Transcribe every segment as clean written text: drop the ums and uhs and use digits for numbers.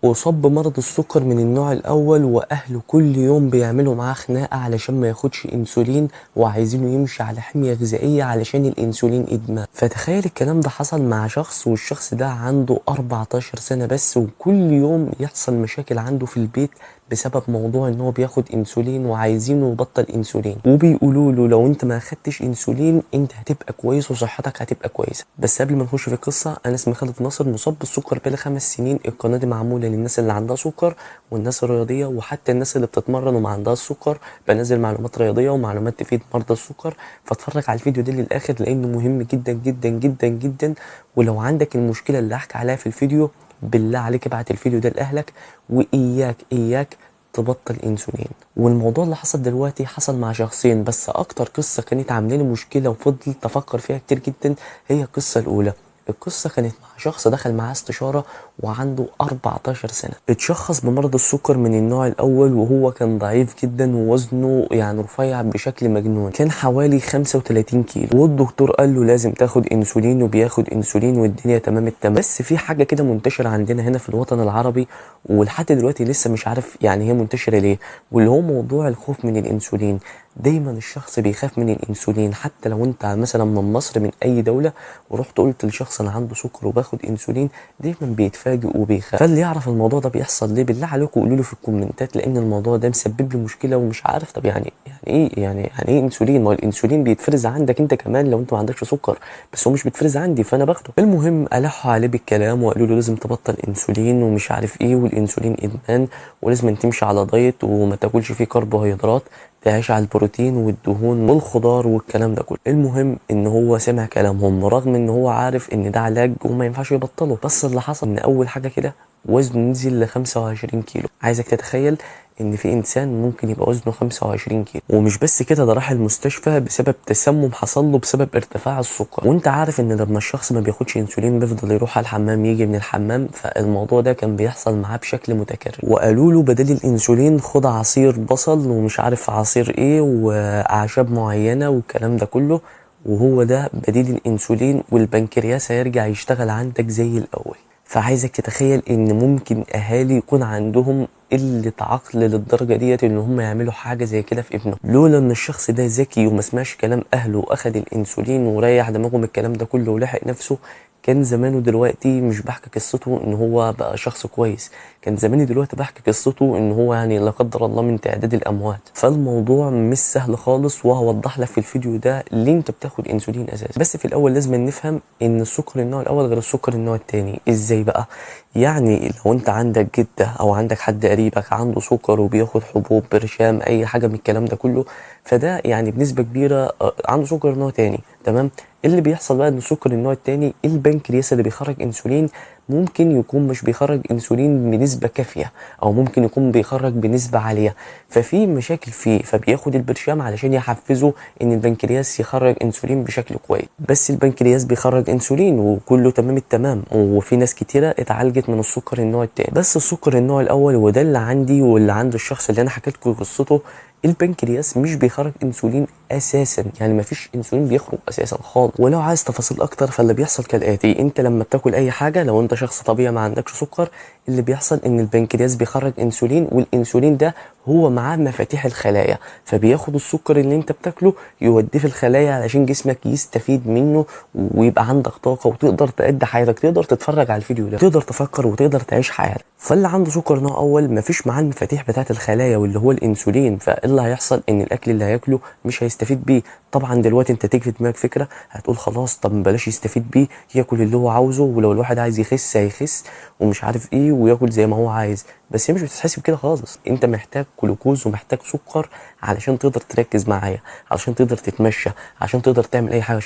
وصاب بمرض السكر من النوع الأول، وأهله كل يوم بيعملوا معاه خناقة علشان ما ياخدش إنسولين، وعايزينه يمشي على حمية غذائية علشان الإنسولين إدمان. فتخيل الكلام ده حصل مع شخص، والشخص ده عنده 14 سنة بس، وكل يوم يحصل مشاكل عنده في البيت بسبب موضوع ان هو بياخد انسولين، وعايزينه يبطل انسولين، وبيقولوا له لو انت ما اخدتش انسولين انت هتبقى كويس وصحتك هتبقى كويسه. بس قبل ما نخش في القصه، انا اسمي خالد ناصر، مصاب بالسكر بقالي 5 سنين. القناه دي معموله للناس اللي عندها سكر والناس الرياضيه، وحتى الناس اللي بتتمرن وما عندها السكر. بنزل معلومات رياضيه ومعلومات تفيد مرضى السكر. فاتفرج على الفيديو ده للاخر لانه مهم جدا جدا جدا جدا. ولو عندك المشكله اللي هحكي عليها في الفيديو، بالله عليك ابعت الفيديو ده لاهلك، واياك تبطل انسولين. والموضوع اللي حصل دلوقتي حصل مع شخصين بس، اكتر قصة كانت عامله لي مشكلة وفضلت افكر فيها كتير جدا هي القصة الاولى. القصة كانت مع شخص دخل معاه استشارة وعنده 14 سنة، اتشخص بمرض السكر من النوع الأول، وهو كان ضعيف جدا ووزنه يعني رفيع بشكل مجنون، كان حوالي 35 كيلو. والدكتور قال له لازم تاخد انسولين، وبياخد انسولين والدنيا تمام التمام. بس في حاجة كده منتشرة عندنا هنا في الوطن العربي، ولحد دلوقتي لسه مش عارف يعني هي منتشرة ليه، واللي هو موضوع الخوف من الانسولين. دايما الشخص بيخاف من الانسولين، حتى لو انت مثلا من مصر من اي دولة ورحت قلت لشخص انا عنده سكر وباخد انسولين، دايما بيتفاجئ وبيخاف. فاللي يعرف الموضوع ده بيحصل ليه بالله عليكم قولوا له في الكومنتات، لان الموضوع ده مسبب لي مشكله ومش عارف. طب يعني ايه انسولين؟ ما هو الانسولين بيتفرز عندك انت كمان لو انت ما عندكش سكر، بس هو مش بيتفرز عندي فانا باخده. المهم الحوا عليه بالكلام وقالوا له لازم تبطل انسولين ومش عارف ايه، والانسولين ادمان، ولازم تمشي على دايت وما تاكلش فيه كربوهيدرات، تعيش على البروتين والدهون والخضار والكلام ده كله. المهم ان هو سمع كلامهم رغم ان هو عارف ان ده علاج وما ينفعش يبطله. بس اللي حصل ان اول حاجه كده وزنه نزل ل 25 كيلو. عايزك تتخيل ان في انسان ممكن يبقى وزنه 25 كيلو. ومش بس كده، ده راح المستشفى بسبب تسمم حصل له بسبب ارتفاع السكر. وانت عارف ان لما الشخص ما بياخدش انسولين بيفضل يروح على الحمام يجي من الحمام، فالموضوع ده كان بيحصل معاه بشكل متكرر. وقالوا له بدل الانسولين خد عصير بصل ومش عارف عصير ايه واعشاب معينه والكلام ده كله، وهو ده بديل الانسولين، والبنكرياس هيرجع يشتغل عندك زي الاول. فعايزك تتخيل ان ممكن اهالي يكون عندهم قلة عقل للدرجة ديت ان هم يعملوا حاجة زي كده في ابنه، لولا ان الشخص ده ذكي وما سمعش كلام اهله واخد الانسولين وريح دماغه من الكلام ده كله ولحق نفسه، كان زمانه دلوقتي مش بحكي قصته ان هو بقى شخص كويس، كان زماني دلوقتي بحكي قصته ان هو يعني لا قدر الله من تعداد الاموات. فالموضوع مش سهل خالص، وهوضح لك في الفيديو ده ليه انت بتاخد انسولين اساسا. بس في الاول لازم نفهم ان السكر النوع الاول غير السكر النوع التاني. ازاي بقى؟ يعني لو انت عندك جدة او عندك حد قريبك عنده سكر وبياخد حبوب برشام اي حاجة من الكلام ده كله، فده يعني بنسبة كبيرة عنده سكر نوع تاني. تمام. اللي بيحصل بقى ان السكر النوع التاني البنكرياس اللي بيخرج انسولين ممكن يكون مش بيخرج انسولين بنسبة كافية، او ممكن يكون بيخرج بنسبة عالية، ففي مشاكل فيه، فبياخد البرشام علشان يحفزه ان البنكرياس يخرج انسولين بشكل كويس. بس البنكرياس بيخرج انسولين وكله تمام التمام، وفي ناس كتيرة اتعالجت من السكر النوع التاني. بس السكر النوع الاول وده اللي عندي واللي عند الشخص اللي انا حكيت لكم قصته، البنكرياس مش بيخرج انسولين اساسا، يعني مفيش انسولين بيخرج اساسا خالص. ولو عايز تفاصيل اكتر فاللي بيحصل كالاتي: انت لما بتاكل اي حاجه، لو انت شخص طبيعي ما عندكش سكر، اللي بيحصل ان البنكرياس بيخرج انسولين، والانسولين ده هو معاه مفاتيح الخلايا، فبياخد السكر اللي انت بتاكله يوديه في الخلايا علشان جسمك يستفيد منه ويبقى عندك طاقه وتقدر تأدي حياتك، تقدر تتفرج على الفيديو ده، تقدر تفكر وتقدر تعيش حياتك. فاللي عنده سكر نوع اول مفيش معاه المفاتيح بتاعه الخلايا واللي هو الانسولين، فاللي هيحصل ان الاكل اللي هياكله مش هيستفيد بيه. طبعا دلوقتي انت تيجي في دماغك فكره هتقول خلاص طب بلاش يستفيد بيه، ياكل اللي هو عاوزه، ولو الواحد عايز يخس هيخس ومش عارف ايه وياكل زي ما هو عايز. بس هي مش بتتحسب كده خالص، انت محتاج جلوكوز ومحتاج سكر علشان تقدر تركز معايا، علشان تقدر تتمشى، عشان تقدر تعمل اي حاجه،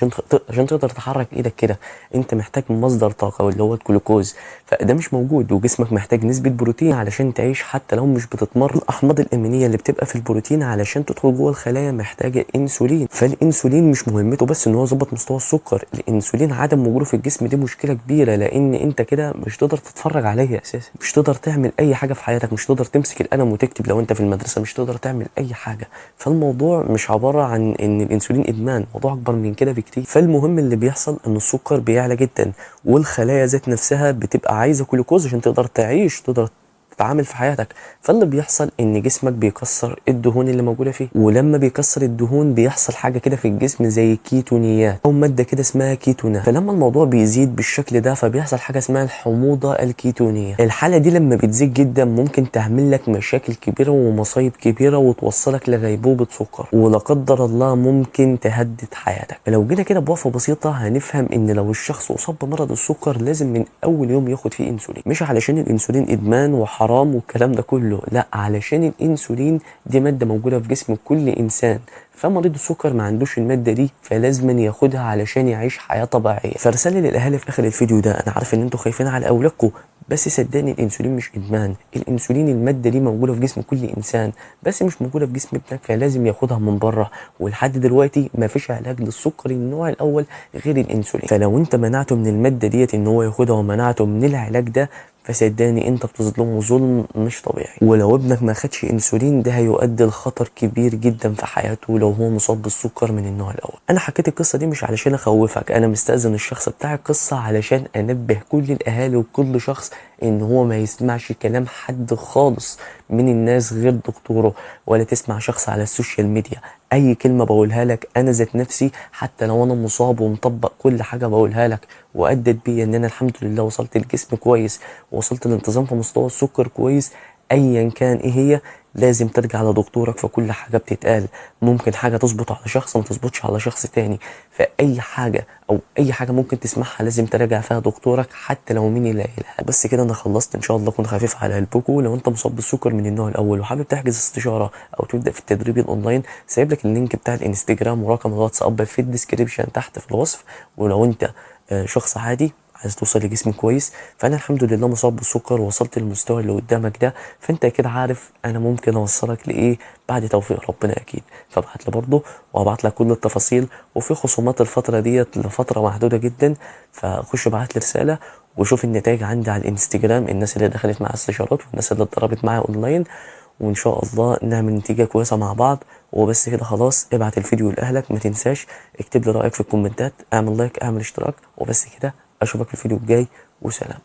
عشان تقدر تحرك ايدك كده، انت محتاج مصدر طاقه واللي هو الجلوكوز، فده مش موجود. وجسمك محتاج نسبه بروتين علشان تعيش حتى لو مش بتتمرن. الاحماض الامينيه اللي بتبقى في البروتين علشان تدخل جوه الخلايا محتاجه انسولين، فالانسولين مش مهمته بس ان هو يظبط مستوى السكر، الانسولين عدم وجوده في الجسم دي مشكله كبيره، لان انت كده مش تقدر تتفرج عليا اساسا، مش تقدر تعمل اي حاجه في حياتك، مش تقدر تمسك القلم وتكتب لو انت في المدرسه، مش تقدر تعمل اي حاجه. فالموضوع مش عباره عن ان الانسولين ادمان، موضوع اكبر من كده بكتير. فالمهم اللي بيحصل ان السكر بيعلى جدا، والخلايا ذات نفسها بتبقى عايزه جلوكوز عشان تقدر تعيش، تقدر تتعامل في حياتك. فاللي بيحصل ان جسمك بيكسر الدهون اللي موجوده فيه، ولما بيكسر الدهون بيحصل حاجه كده في الجسم زي كيتونيات او ماده كده اسمها كيتونات. فلما الموضوع بيزيد بالشكل ده فبيحصل حاجه اسمها الحموضه الكيتونيه. الحاله دي لما بتزيد جدا ممكن تعمل لك مشاكل كبيره ومصايب كبيره وتوصلك لغيبوبه سكر، ولا قدر الله ممكن تهدد حياتك. فلو جينا كده بوقفه بسيطه هنفهم ان لو الشخص اصاب بمرض السكر لازم من اول يوم ياخد فيه انسولين، مش علشان الانسولين ادمان وحرام والكلام ده كله، لا، علشان الانسولين دي ماده موجوده في جسم كل انسان، فمريض السكر ما عندوش الماده دي فلازم ياخدها علشان يعيش حياه طبيعيه. فرسالة للاهالي في اخر الفيديو ده، انا عارف ان انتوا خايفين على اولادكم، بس صدقني الانسولين مش ادمان. الانسولين الماده دي موجوده في جسم كل انسان، بس مش موجوده في جسم ابنك فلازم ياخدها من بره. ولحد دلوقتي ما فيش علاج للسكر النوع الاول غير الانسولين. فلو انت منعته من الماده ديت ان هو ياخدها ومنعته من العلاج ده فصدقني انت بتظلمه ظلم مش طبيعي. ولو ابنك ما خدش انسولين ده هيؤدي لخطر كبير جدا في حياته لو هو مصاب بالسكر من النوع الاول. انا حكيت القصه دي مش علشان اخوفك، انا مستأذن الشخص بتاع القصه علشان انبه كل الاهالي وكل شخص ان هو ما يسمعش كلام حد خالص من الناس غير دكتوره، ولا تسمع شخص على السوشيال ميديا. اي كلمه بقولها لك انا ذات نفسي حتى لو انا مصاب ومطبق كل حاجه بقولها لك وادت بيا ان انا الحمد لله وصلت لجسم كويس ووصلت لانتظام في مستوى السكر كويس، ايا كان ايه هي لازم ترجع لدكتورك في كل حاجه بتتقال. ممكن حاجه تظبط على شخص ما تظبطش على شخص تاني، فاي حاجه او اي حاجه ممكن تسمعها لازم تراجع فيها دكتورك حتى لو مين اللي قايلها. بس كده انا خلصت، ان شاء الله اكون خفيف على قلبكم. لو انت مصاب بالسكر من النوع الاول وحابب تحجز استشاره او تبدا في التدريب الاونلاين سايب لك اللينك بتاع الانستجرام ورقم الواتساب في الديسكريبشن تحت في الوصف. ولو انت شخص عادي عايز توصل لجسم كويس، فانا الحمد لله مصاب بالسكر ووصلت للمستوى اللي قدامك ده، فانت كده عارف انا ممكن اوصلك لايه بعد توفيق ربنا اكيد. فابعت لي برضه وابعت لك كل التفاصيل، وفي خصومات الفتره ديت لفتره محدوده جدا، فخش ابعت لي رساله وشوف النتائج عندي على الانستجرام، الناس اللي دخلت معايا استشارات والناس اللي اتدربت معايا اونلاين، وان شاء الله نعمل نتيجه كويسه مع بعض. وبس كده خلاص، ابعت الفيديو لاهلك، ما تنساش اكتب لي رايك في الكومنتات، اعمل لايك، اعمل اشتراك، وبس كده اشوفك في الفيديو الجاي وسلام.